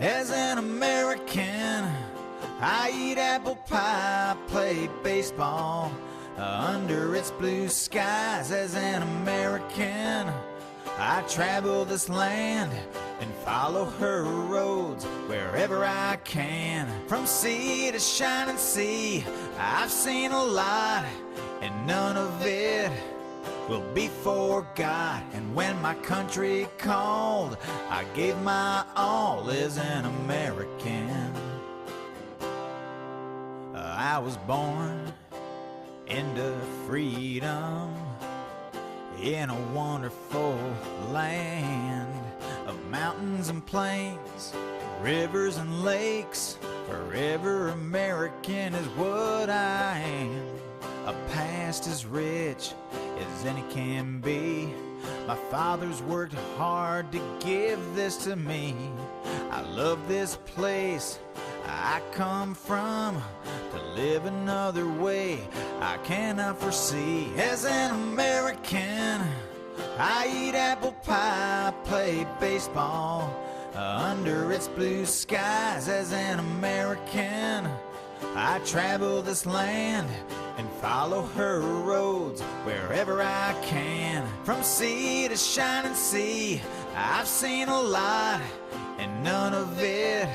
As an American, I eat apple pie, play baseball under its blue skies. As an American, I travel this land and follow her roads wherever I can. From sea to shining sea, I've seen a lot, and none of it will be forgot. And when my country called, I gave my all as an American. I was born into freedom in a wonderful land of mountains and plains, rivers and lakes. Forever American is what I am. A past as rich as any can be. My father's worked hard to give this to me. I love this place I come from. To live another way I cannot foresee. As an American, I eat apple pie, play baseball under its blue skies. As an American, I travel this land and follow her roads wherever I can. From sea to shining sea, I've seen a lot, and none of it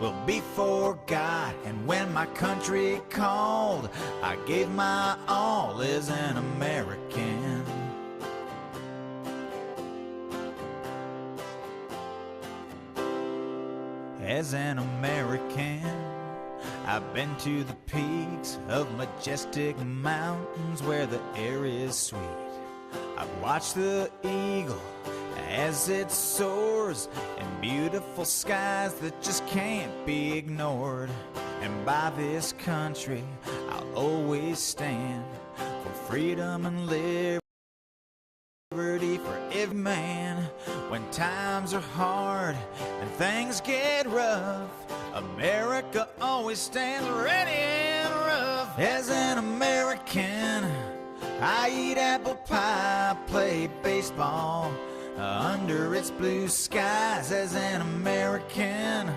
will be forgot. And when my country called, I gave my all as an American. As an American, I've been to the peaks of majestic mountains where the air is sweet. I've watched the eagle as it soars in beautiful skies that just can't be ignored. And by this country I'll always stand, for freedom and liberty for every man. When times are hard and things get rough, America always stands ready and rough. As an American, I eat apple pie, play baseball under its blue skies. As an American,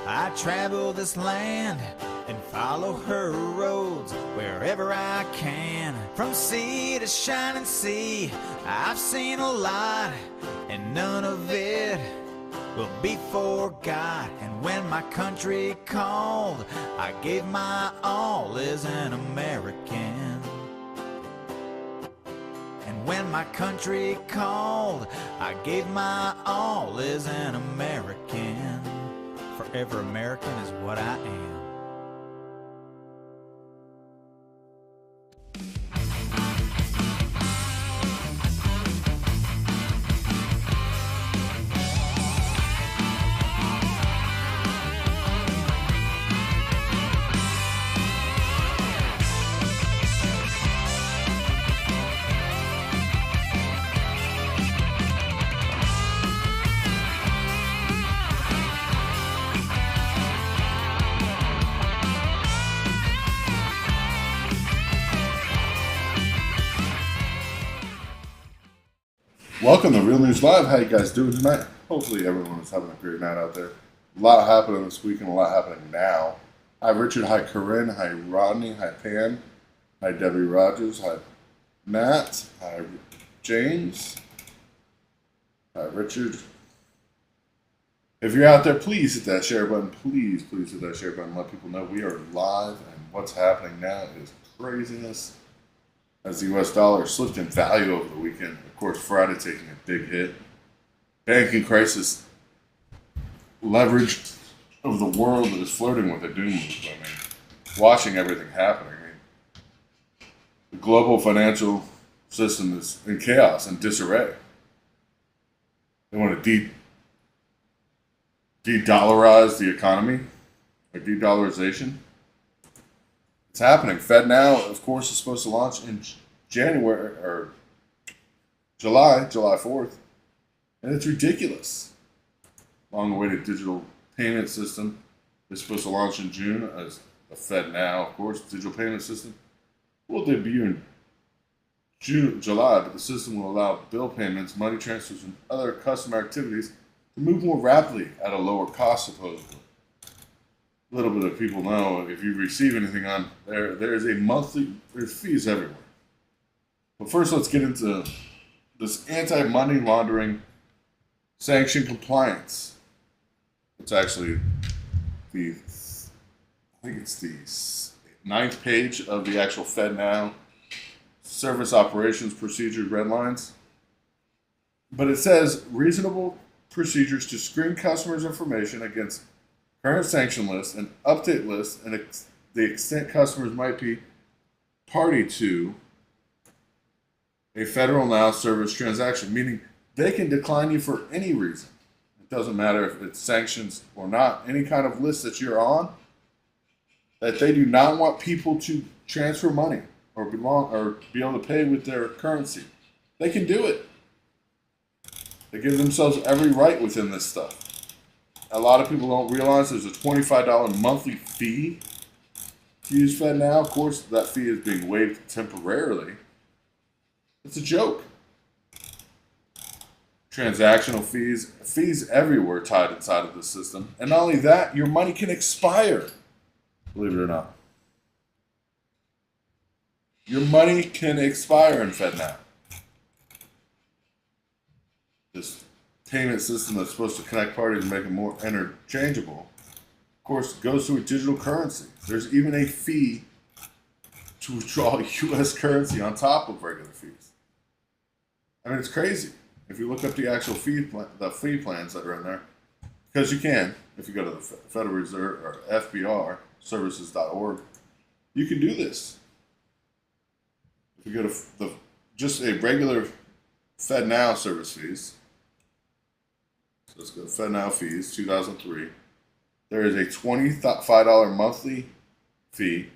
I travel this land and follow her roads wherever I can. From sea to shining sea, I've seen a lot, and none of it will be forgot. And when my country called, I gave my all as an American. And when my country called, I gave my all as an American. Forever American is what I am. Welcome to Real News Live. How you guys doing tonight? Hopefully everyone is having a great night out there. A lot happening this week and a lot happening now. Hi Richard, hi Corinne, hi Rodney, hi Pam, hi Debbie Rogers, hi Matt, hi James, hi Richard. If you're out there, please hit that share button. Please hit that share button. Let people know we are live, and what's happening now is craziness. As the U.S. dollar slipped in value over the weekend. Of course, Friday taking a big hit. Banking crisis, leverage of the world that is flirting with a doom loop. I mean, watching everything happen. I mean, the global financial system is in chaos and disarray. They want to de-dollarize the economy, or de-dollarization. It's happening. FedNow, of course, is supposed to launch in January or July 4th, and it's ridiculous. Long-awaited digital payment system is supposed to launch in June as the FedNow, of course, digital payment system will debut in July, but the system will allow bill payments, money transfers, and other customer activities to move more rapidly at a lower cost, supposedly. A little bit of people know if you receive anything on there, there's fees everywhere. But first, let's get into this anti-money laundering sanction compliance. It's actually I think it's the 9th page of the actual FedNow service operations procedure red lines. But it says reasonable procedures to screen customers' information against current sanction lists and update lists and the extent customers might be party to a FedNow service transaction, meaning they can decline you for any reason. It doesn't matter if it's sanctions or not, any kind of list that you're on, that they do not want people to transfer money or be able to pay with their currency. They can do it. They give themselves every right within this stuff. A lot of people don't realize there's a $25 monthly fee to use FedNow. Of course, that fee is being waived temporarily. It's a joke. Transactional fees everywhere tied inside of the system. And not only that, your money can expire, believe it or not. Your money can expire in FedNow. This payment system that's supposed to connect parties and make it more interchangeable, of course, goes to a digital currency. There's even a fee to withdraw U.S. currency on top of regular fees. I mean, it's crazy. If you look up the actual fee plans that are in there, because you can, if you go to the Federal Reserve or FBR services.org, you can do this. If you go to just a regular FedNow service fees, so let's go to FedNow fees 2003. There is a $25 monthly fee,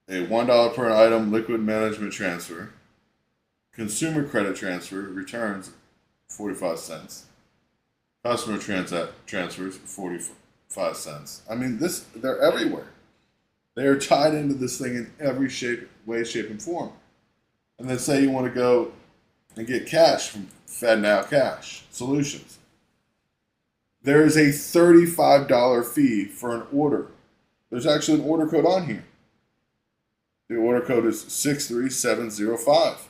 a $1 per item liquid management transfer, consumer credit transfer returns 45 cents, customer transfers 45 cents. I mean, they're everywhere. They are tied into this thing in every way, shape, and form. And then say you want to go and get cash from FedNow Cash Solutions. There is a $35 fee for an order. There's actually an order code on here. The order code is 63705.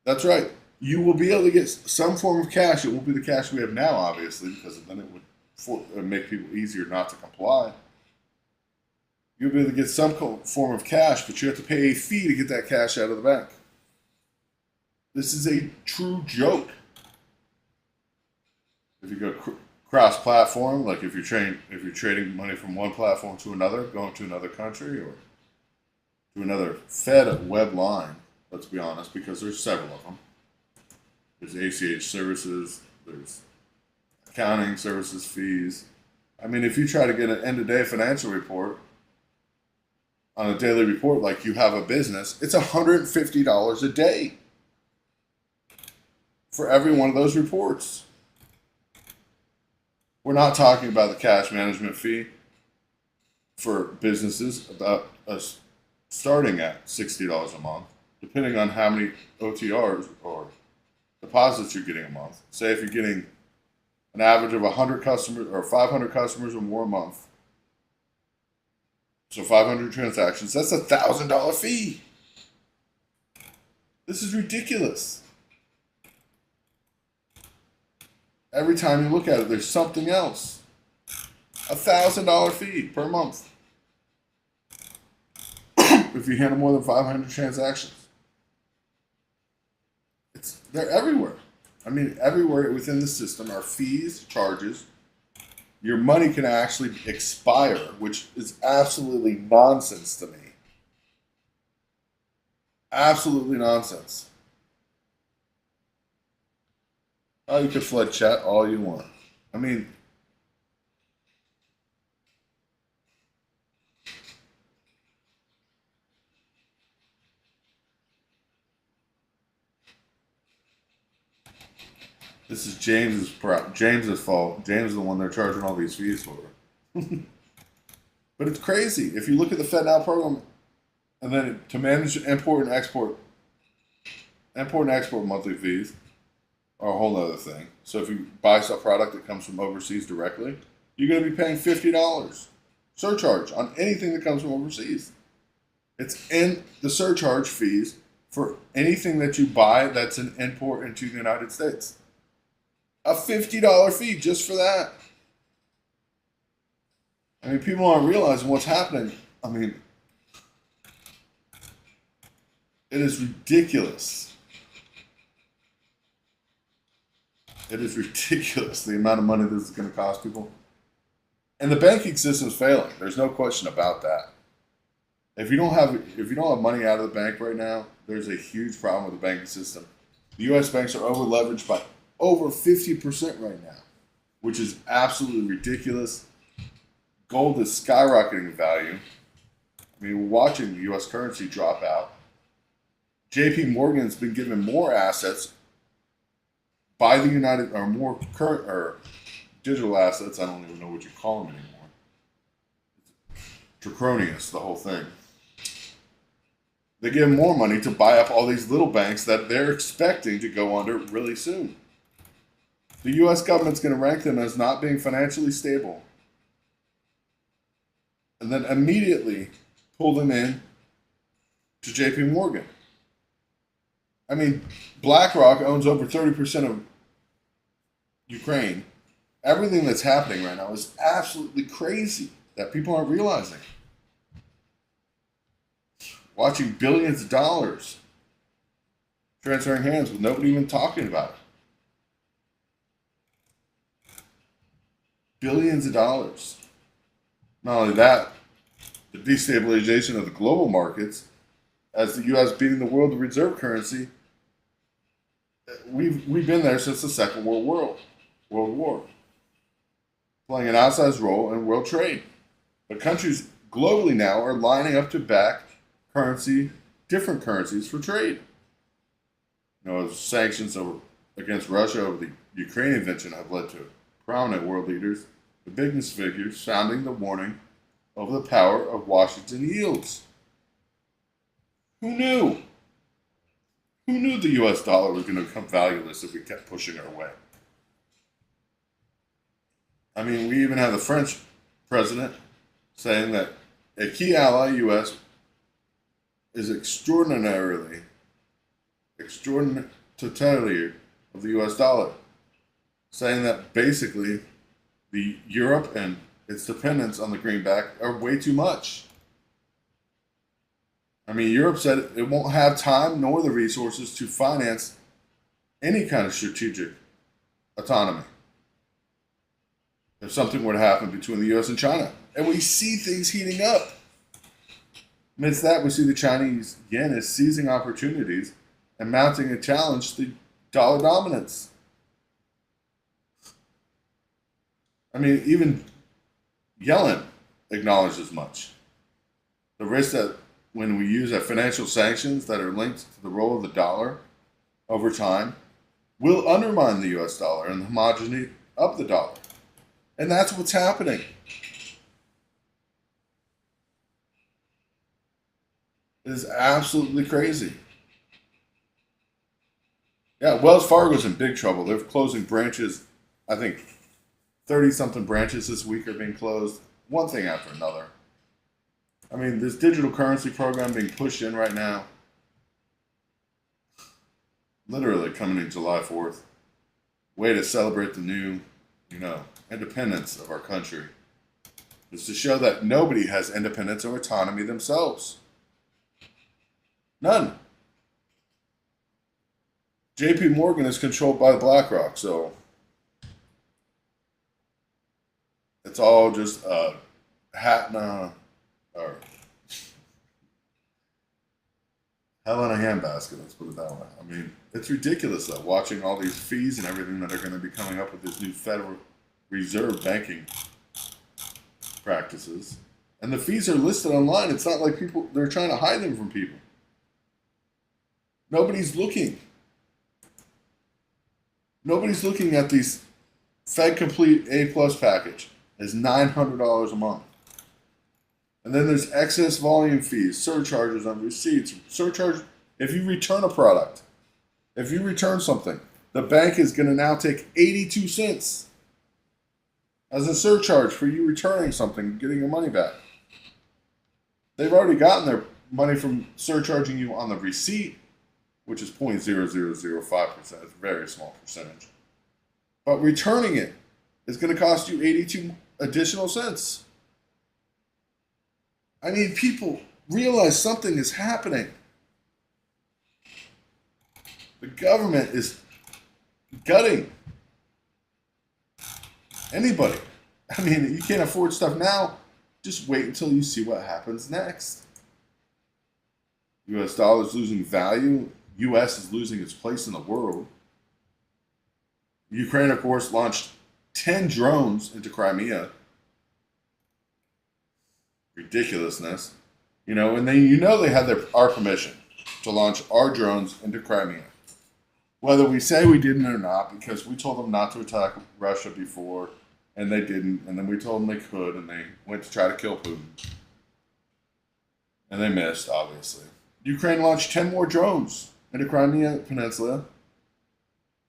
That's right. You will be able to get some form of cash. It won't be the cash we have now, obviously, because then it would make people easier not to comply. You'll be able to get some form of cash, but you have to pay a fee to get that cash out of the bank. This is a true joke. If you go cross-platform, like if you're trading money from one platform to another, going to another country or to another Fed web line, let's be honest, because there's several of them. There's ACH services, there's accounting services fees. I mean, if you try to get an end-of-day financial report on a daily report like you have a business, it's $150 a day for every one of those reports. We're not talking about the cash management fee for businesses about us starting at $60 a month, depending on how many OTRs or deposits you're getting a month. Say if you're getting an average of 100 customers or 500 customers or more a month, so 500 transactions, that's a $1,000 fee. This is ridiculous. Every time you look at it, there's something else. A $1,000 fee per month if you handle more than 500 transactions. They're everywhere. I mean, everywhere within the system are fees, charges. Your money can actually expire, which is absolutely nonsense to me. Absolutely nonsense. Oh, you can flood chat all you want. I mean, this is James's fault. James is the one they're charging all these fees for. But it's crazy. If you look at the FedNow program, and then to manage import and export monthly fees, are a whole other thing. So if you buy a product that comes from overseas directly, you're going to be paying $50 surcharge on anything that comes from overseas. It's in the surcharge fees for anything that you buy that's an import into the United States. A $50 fee just for that. I mean, people aren't realizing what's happening. I mean, it is ridiculous. It is ridiculous the amount of money this is going to cost people. And the banking system is failing. There's no question about that. If you don't have money out of the bank right now, there's a huge problem with the banking system. The U.S. banks are over leveraged by over 50% right now, which is absolutely ridiculous. Gold is skyrocketing in value. I mean, we're watching the U.S. currency drop out. J.P. Morgan's been given more assets by the United, or more current or digital assets. I don't even know what you call them anymore. Draconius, the whole thing. They give them more money to buy up all these little banks that they're expecting to go under really soon. The U.S. government's going to rank them as not being financially stable, and then immediately pull them in to J.P. Morgan. I mean, BlackRock owns over 30% of Ukraine. Everything that's happening right now is absolutely crazy that people aren't realizing. Watching billions of dollars transferring hands with nobody even talking about it. Billions of dollars. Not only that, the destabilization of the global markets, as the U.S. beating the world reserve currency. We've been there since the Second World War, playing an outsized role in world trade. But countries globally now are lining up to back different currencies for trade. You know, sanctions against Russia over the Ukrainian invasion have led to prominent world leaders, the business figures, sounding the warning over the power of Washington yields. Who knew? Who knew the U.S. dollar was going to become valueless if we kept pushing it away? I mean, we even have the French president saying that a key ally, U.S., is extraordinarily of the U.S. dollar, saying that basically the Europe and its dependence on the greenback are way too much. I mean, Europe said it won't have time nor the resources to finance any kind of strategic autonomy if something were to happen between the U.S. and China. And we see things heating up. Amidst that, we see the Chinese yen is seizing opportunities and mounting a challenge to dollar dominance. I mean, even Yellen acknowledged as much. The risk that when we use financial sanctions that are linked to the role of the dollar over time will undermine the U.S. dollar and the homogeneity of the dollar. And that's what's happening. It is absolutely crazy. Yeah, Wells Fargo's in big trouble. They're closing branches. I think 30-something branches this week are being closed. One thing after another. I mean, this digital currency program being pushed in right now, literally coming in July 4th. Way to celebrate the new, independence of our country. It's to show that nobody has independence or autonomy themselves. None. J.P. Morgan is controlled by BlackRock, so it's all just a hat and a or hell in a handbasket, let's put it that way. I mean, it's ridiculous though, watching all these fees and everything that are going to be coming up with this new Federal Reserve banking practices. And the fees are listed online. It's not like they're trying to hide them from people. Nobody's looking. Nobody's looking at these Fed Complete A+ package as $900 a month. And then there's excess volume fees, surcharges on receipts, surcharge if you return a product, if you return something, the bank is going to now take 82 cents as a surcharge for you returning something and getting your money back. They've already gotten their money from surcharging you on the receipt, which is 0.0005%. It's a very small percentage. But returning it is going to cost you 82 additional cents. I mean, people realize something is happening. The government is gutting anybody. I mean, you can't afford stuff now. Just wait until you see what happens next. U.S. dollar is losing value. U.S. is losing its place in the world. Ukraine, of course, launched 10 drones into Crimea. Ridiculousness. You know, and they had our permission to launch our drones into Crimea. Whether we say we didn't or not, because we told them not to attack Russia before, and they didn't, and then we told them they could, and they went to try to kill Putin. And they missed, obviously. Ukraine launched 10 more drones into Crimea Peninsula,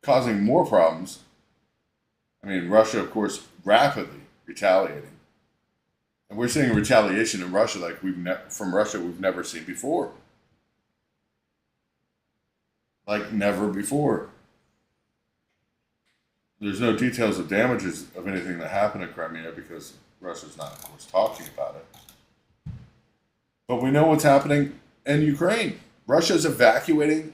causing more problems. I mean, Russia, of course, rapidly retaliating. And we're seeing retaliation in Russia like from Russia we've never seen before. Like never before. There's no details of damages of anything that happened in Crimea because Russia's not, of course, talking about it. But we know what's happening in Ukraine. Russia's evacuating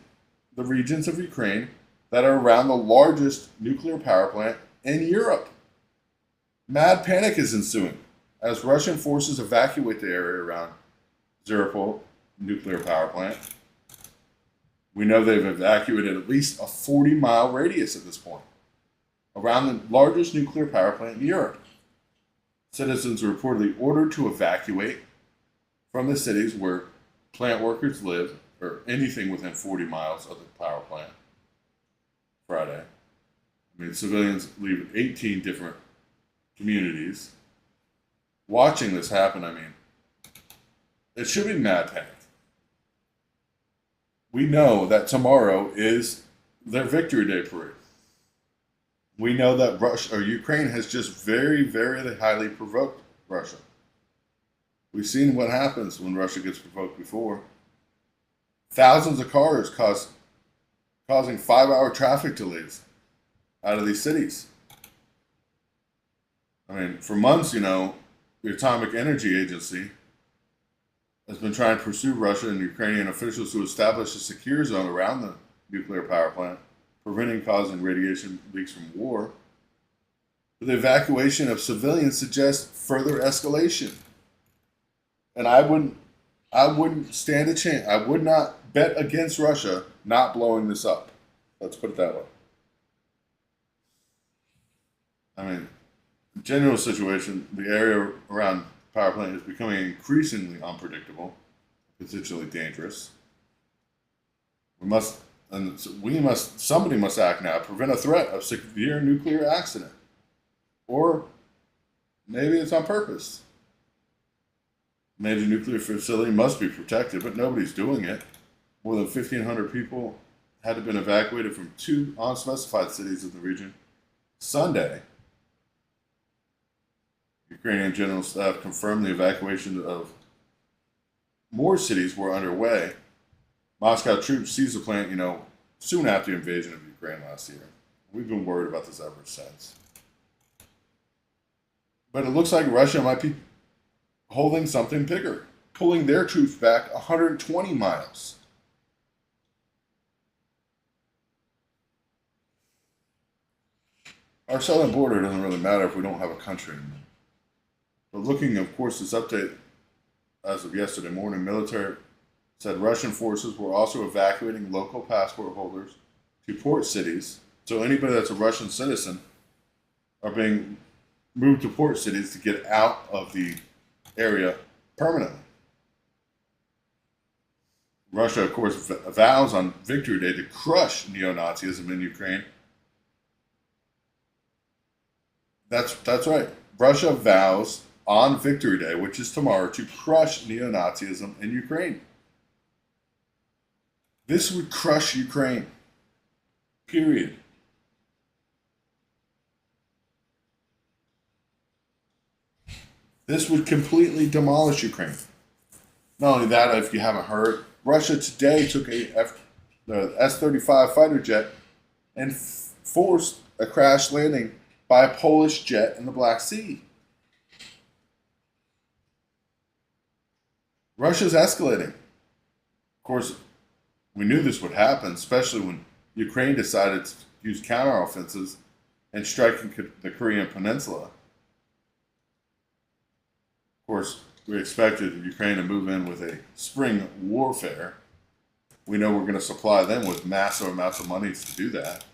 the regions of Ukraine that are around the largest nuclear power plant in Europe. Mad panic is ensuing as Russian forces evacuate the area around Zirpol nuclear power plant. We know they've evacuated at least a 40-mile radius at this point around the largest nuclear power plant in Europe. Citizens are reportedly ordered to evacuate from the cities where plant workers live, or anything within 40 miles of the power plant. Friday. I mean, civilians leave 18 different communities. Watching this happen, I mean, it should be mad panic. We know that tomorrow is their Victory Day parade. We know that Ukraine has just very, very highly provoked Russia. We've seen what happens when Russia gets provoked before. Thousands of cars causing 5-hour traffic delays out of these cities. I mean, for months, the Atomic Energy Agency has been trying to pursue Russia and Ukrainian officials to establish a secure zone around the nuclear power plant, preventing causing radiation leaks from war. But the evacuation of civilians suggests further escalation. And I wouldn't stand a chance. I would not bet against Russia not blowing this up. Let's put it that way. I mean, general situation, the area around the power plant is becoming increasingly unpredictable, potentially dangerous. Somebody must act now, prevent a threat of severe nuclear accident. Or maybe it's on purpose. Major nuclear facility must be protected, but nobody's doing it. More than 1,500 people had to been evacuated from 2 unspecified cities in the region Sunday. Ukrainian general staff confirmed the evacuation of more cities were underway. Moscow troops seized the plant, soon after the invasion of Ukraine last year. We've been worried about this ever since. But it looks like Russia might be holding something bigger, pulling their troops back 120 miles. Our southern border doesn't really matter if we don't have a country anymore. But looking, of course, this update as of yesterday morning, military said Russian forces were also evacuating local passport holders to port cities. So anybody that's a Russian citizen are being moved to port cities to get out of the area permanently. Russia, of course, vows on Victory Day to crush neo-Nazism in Ukraine. That's right. Russia vows on Victory Day, which is tomorrow, to crush neo-Nazism in Ukraine. This would crush Ukraine. Period. This would completely demolish Ukraine. Not only that, if you haven't heard, Russia today took the S-35 fighter jet and forced a crash landing by a Polish jet in the Black Sea. Russia's escalating. Of course, we knew this would happen, especially when Ukraine decided to use counteroffensives and striking the Korean Peninsula. Of course, we expected Ukraine to move in with a spring warfare. We know we're going to supply them with massive amounts of money to do that.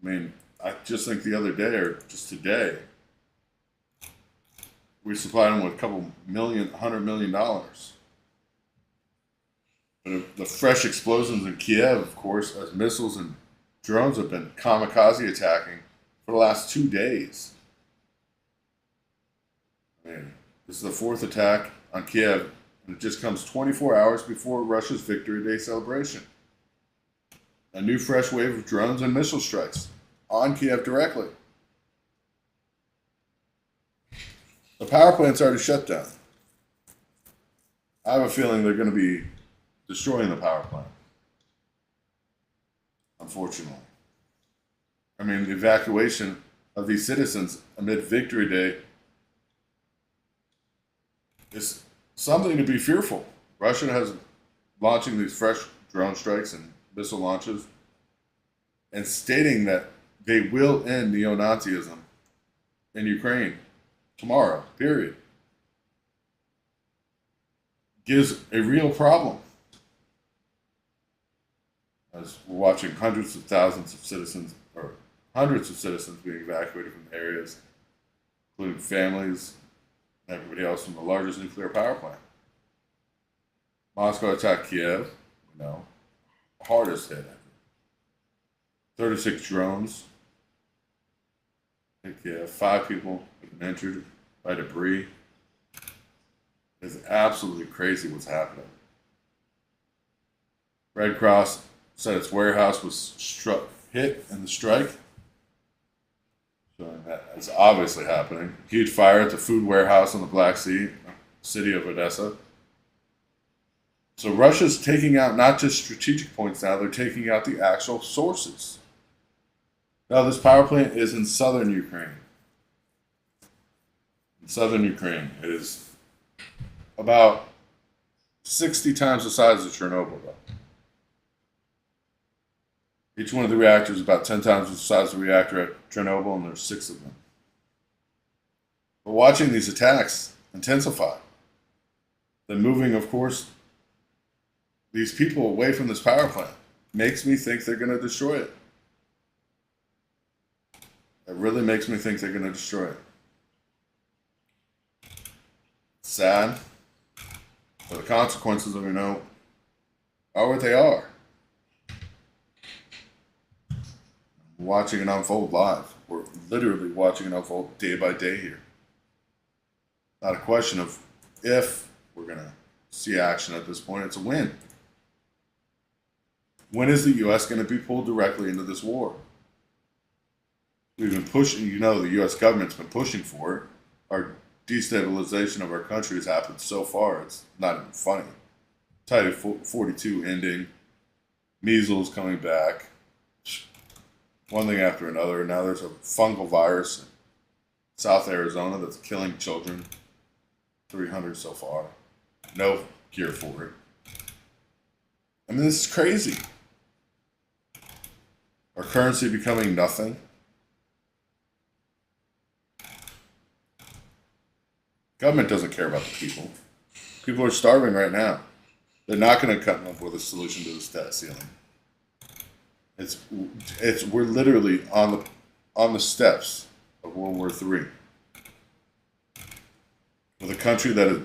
I mean, I just think the other day, or just today, we supplied them with $100 million. But the fresh explosions in Kiev, of course, as missiles and drones have been kamikaze attacking for the last 2 days. I mean, this is the fourth attack on Kiev, and it just comes 24 hours before Russia's Victory Day celebration. A new fresh wave of drones and missile strikes on Kiev directly. The power plant's already shut down. I have a feeling they're going to be destroying the power plant. Unfortunately. I mean, the evacuation of these citizens amid Victory Day is something to be fearful. Russia has launching these fresh drone strikes and missile launches and stating that they will end neo-Nazism in Ukraine tomorrow, period. Gives a real problem. As we're watching hundreds of thousands of citizens, or hundreds of citizens being evacuated from areas, including families and everybody else from the largest nuclear power plant. Moscow attacked Kiev, hardest hit ever. 36 drones hit Kiev. 5 people have been injured by debris. It's absolutely crazy what's happening. Red Cross said its warehouse was hit in the strike, showing that it's obviously happening. Huge fire at the food warehouse on the Black Sea, city of Odessa. So Russia's taking out not just strategic points now, they're taking out the actual sources. Now, this power plant is in southern Ukraine. In southern Ukraine, it is about 60 times the size of Chernobyl, though. Each one of the reactors is about 10 times the size of the reactor at Chernobyl, and there's 6 of them. But watching these attacks intensify, then moving, of course, these people away from this power plant makes me think they're going to destroy it. It really makes me think they're going to destroy it. It's sad, but the consequences of are what they are. Watching it unfold live. We're literally watching it unfold day by day here. Not a question of if we're going to see action at this point. It's a when. When is the U.S. going to be pulled directly into this war? We've been pushing, the U.S. government's been pushing for it. Our destabilization of our country has happened so far, it's not even funny. Title 42 ending, measles coming back, one thing after another. Now there's a fungal virus in South Arizona that's killing children. 300 so far. No cure for it. I mean, this is crazy. Our currency becoming nothing. Government doesn't care about the people. People are starving right now. They're not going to come up with a solution to this debt ceiling. We're literally on the steps of World War III. With a country that is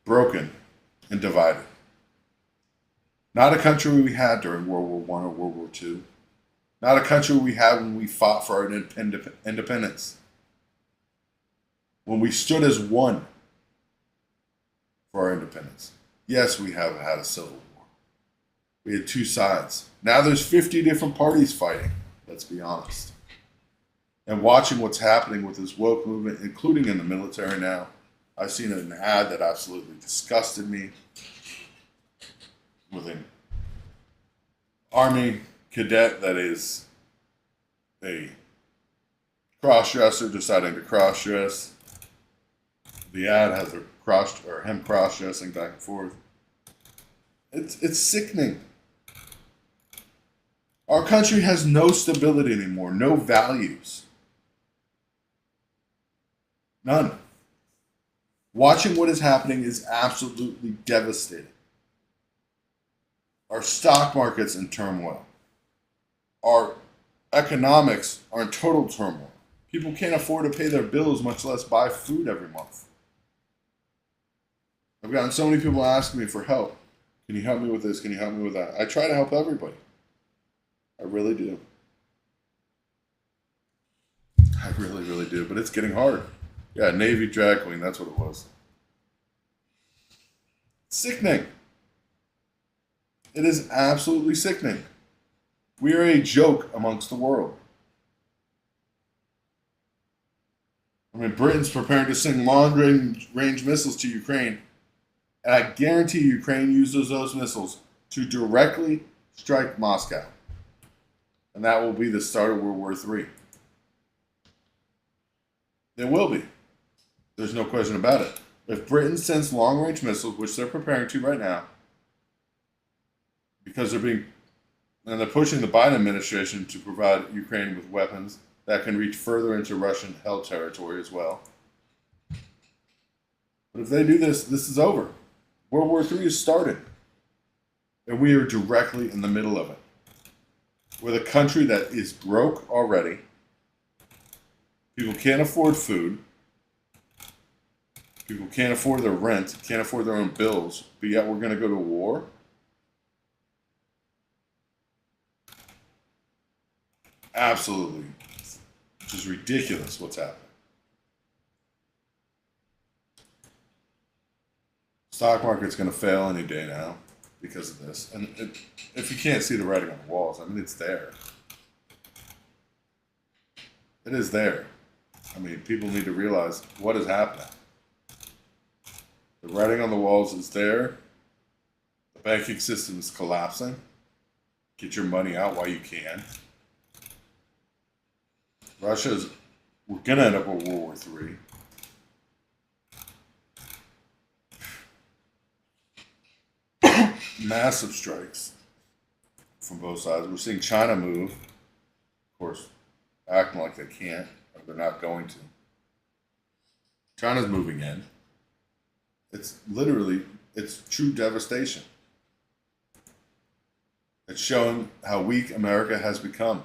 broken, and divided. Not a country we had during World War I or World War II. Not a country we had when we fought for our independence. When we stood as one for our independence. Yes, we have had a civil war. We had 2 sides. Now there's 50 different parties fighting. Let's be honest. And watching what's happening with this woke movement, including in the military now, I've seen an ad that absolutely disgusted me with an Army cadet that is a cross-dresser deciding to cross-dress. The ad has him cross-dressing back and forth. It's sickening. Our country has no stability anymore, no values. None. Watching what is happening is absolutely devastating. Our stock market's in turmoil. Our economics are in total turmoil. People can't afford to pay their bills, much less buy food every month. I've gotten so many people asking me for help. Can you help me with this? Can you help me with that? I try to help everybody. I really do. I really, really do. But it's getting hard. Yeah, Navy drag queen, that's what it was. Sickening. It is absolutely sickening. We are a joke amongst the world. I mean, Britain's preparing to send long-range missiles to Ukraine, and I guarantee Ukraine uses those missiles to directly strike Moscow. And that will be the start of World War III. It will be. There's no question about it. If Britain sends long-range missiles, which they're preparing to right now, because they're pushing the Biden administration to provide Ukraine with weapons that can reach further into Russian-held territory as well. But if they do this, this is over. World War III is started. And we are directly in the middle of it. With a country that is broke already. People can't afford food. People can't afford their rent, can't afford their own bills, but yet we're going to go to war? Absolutely. Which is ridiculous what's happening. Stock market's going to fail any day now because of this. And if you can't see the writing on the walls, I mean, it's there. It is there. I mean, people need to realize what is happening. The writing on the walls is there. The banking system is collapsing. Get your money out while you can. We're going to end up with World War III. Massive strikes from both sides. We're seeing China move. Of course, acting like they can't, or they're not going to. China's moving in. It's true devastation. It's showing how weak America has become.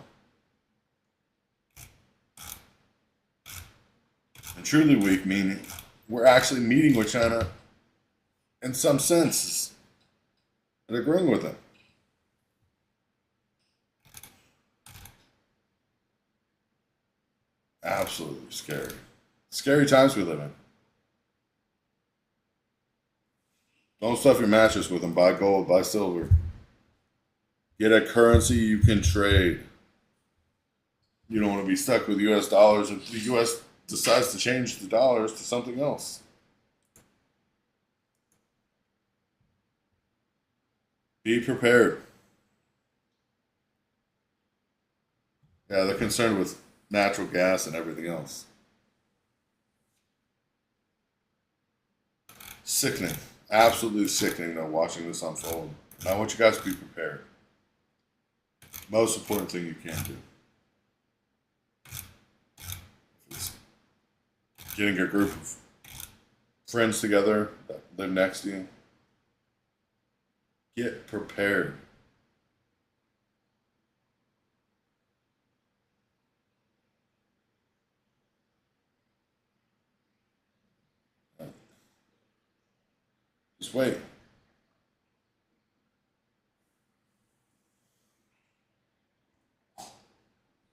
And truly weak, meaning we're actually meeting with China in some sense and agreeing with them. Absolutely scary. Scary times we live in. Don't stuff your mattress with them. Buy gold, buy silver. Get a currency you can trade. You don't want to be stuck with US dollars if the US decides to change the dollars to something else. Be prepared. Yeah, they're concerned with natural gas and everything else. Sickening. Absolutely sickening though, watching this unfold. And I want you guys to be prepared. Most important thing you can do. It's getting a group of friends together that live next to you. Get prepared. Just wait.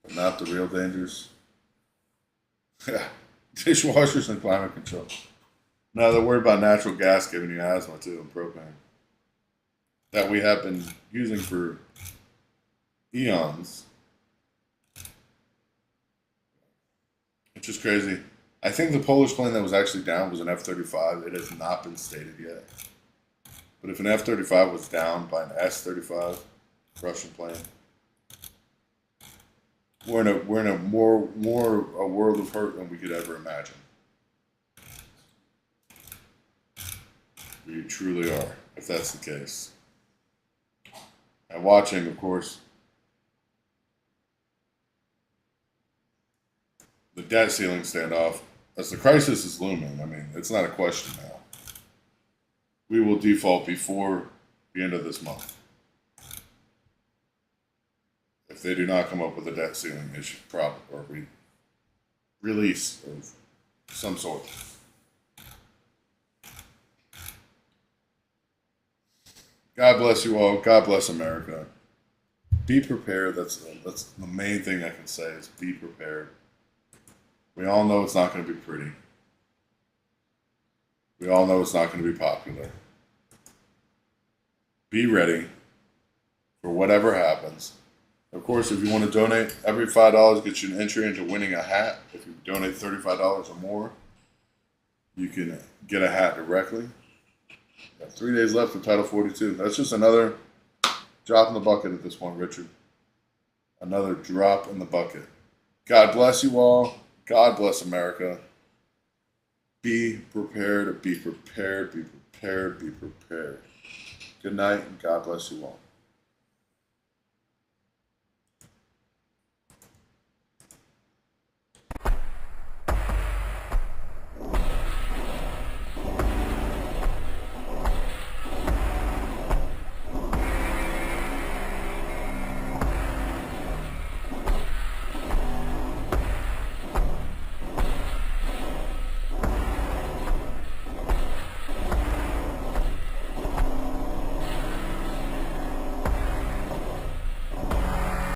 But not the real dangers. Yeah. Dishwashers and climate control. Now they're worried about natural gas giving you asthma too, and propane. That we have been using for eons. which is crazy. I think the Polish plane that was actually down was an F-35. It has not been stated yet. But if an F-35 was down by an S-35 Russian plane, we're in a more a world of hurt than we could ever imagine. We truly are, if that's the case. And watching, of course, the debt ceiling standoff, as the crisis is looming, I mean, it's not a question now. We will default before the end of this month if they do not come up with a debt ceiling issue problem or release of some sort. God bless you all. God bless America. Be prepared. That's the main thing I can say is be prepared. We all know it's not going to be pretty. We all know it's not going to be popular. Be ready for whatever happens. Of course, if you want to donate, every $5 gets you an entry into winning a hat. If you donate $35 or more, you can get a hat directly. Got 3 days left for Title 42. That's just another drop in the bucket at this point, Richard. Another drop in the bucket. God bless you all. God bless America. Be prepared, be prepared, be prepared, be prepared. Good night, and God bless you all.